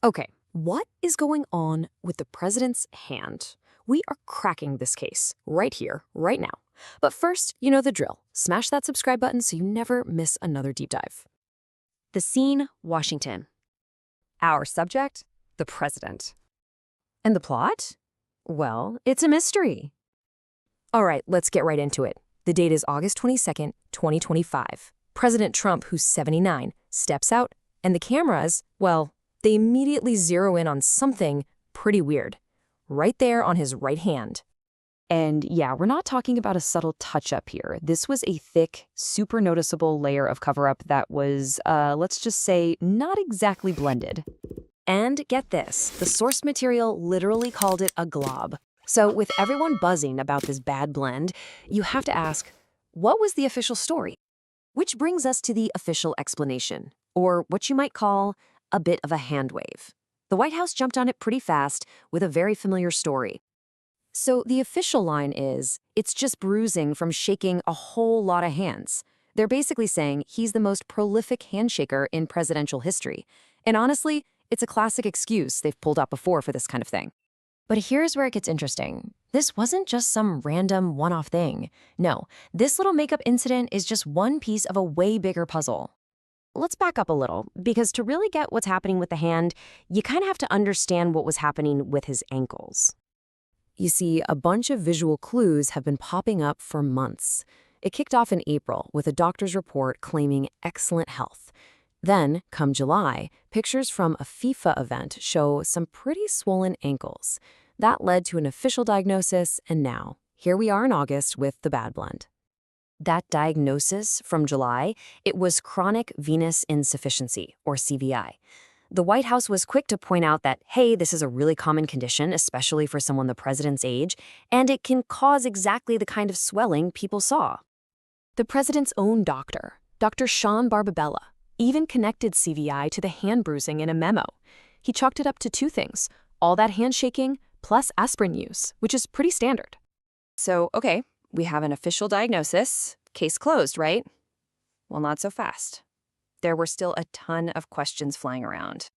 Okay, what is going on with the president's hand? We are cracking this case right here, right now. But first, you know the drill. Smash that subscribe button so you never miss another deep dive. The scene, Washington. Our subject, the president. And the plot? Well, it's a mystery. All right, let's get right into it. The date is August 22nd, 2025. President Trump, who's 79, steps out, and the cameras, well, they immediately zero in on something pretty weird. Right there on his right hand. And yeah, we're not talking about a subtle touch-up here. This was a thick, super noticeable layer of cover-up that was, let's just say, not exactly blended. And get this, the source material literally called it a glob. So with everyone buzzing about this bad blend, you have to ask, what was the official story? Which brings us to the official explanation, or what you might call a bit of a hand wave. The White House jumped on it pretty fast with a very familiar story. So the official line is, it's just bruising from shaking a whole lot of hands. They're basically saying he's the most prolific handshaker in presidential history. And honestly, it's a classic excuse they've pulled out before for this kind of thing. But here's where it gets interesting. This wasn't just some random one-off thing. No, this little makeup incident is just one piece of a way bigger puzzle. Let's back up a little, because to really get what's happening with the hand, you kind of have to understand what was happening with his ankles. You see, a bunch of visual clues have been popping up for months. It kicked off in April with a doctor's report claiming excellent health. Then, come July, pictures from a FIFA event show some pretty swollen ankles. That led to an official diagnosis, and now, here we are in August with the bad blend. That diagnosis from July, it was chronic venous insufficiency, or CVI. The White House was quick to point out that, hey, this is a really common condition, especially for someone the president's age, and it can cause exactly the kind of swelling people saw. The president's own doctor, Dr. Sean Barbabella, even connected CVI to the hand bruising in a memo. He chalked it up to two things, all that handshaking plus aspirin use, which is pretty standard. So, okay, we have an official diagnosis. Case closed, right? Well, not so fast. There were still a ton of questions flying around.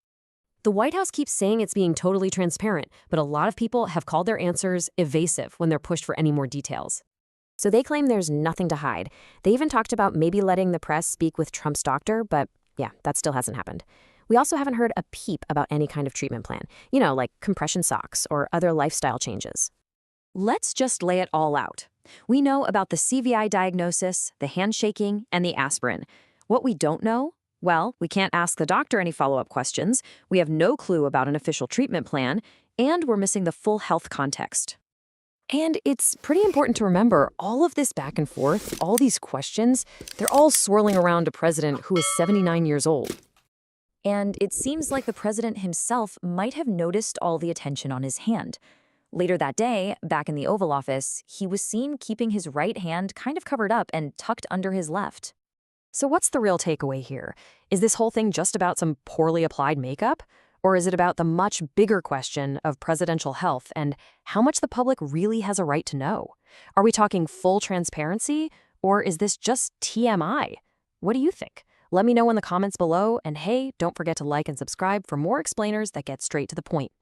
The White House keeps saying it's being totally transparent, but a lot of people have called their answers evasive when they're pushed for any more details. So they claim there's nothing to hide. They even talked about maybe letting the press speak with Trump's doctor, but yeah, that still hasn't happened. We also haven't heard a peep about any kind of treatment plan, like compression socks or other lifestyle changes. Let's just lay it all out. We know about the CVI diagnosis, the handshaking, and the aspirin. What we don't know? Well, we can't ask the doctor any follow-up questions, we have no clue about an official treatment plan, and we're missing the full health context. And it's pretty important to remember, all of this back and forth, all these questions, they're all swirling around a president who is 79 years old. And it seems like the president himself might have noticed all the attention on his hand. Later that day, back in the Oval Office, he was seen keeping his right hand kind of covered up and tucked under his left. So what's the real takeaway here? Is this whole thing just about some poorly applied makeup? Or is it about the much bigger question of presidential health and how much the public really has a right to know? Are we talking full transparency, or is this just TMI? What do you think? Let me know in the comments below, and hey, don't forget to like and subscribe for more explainers that get straight to the point.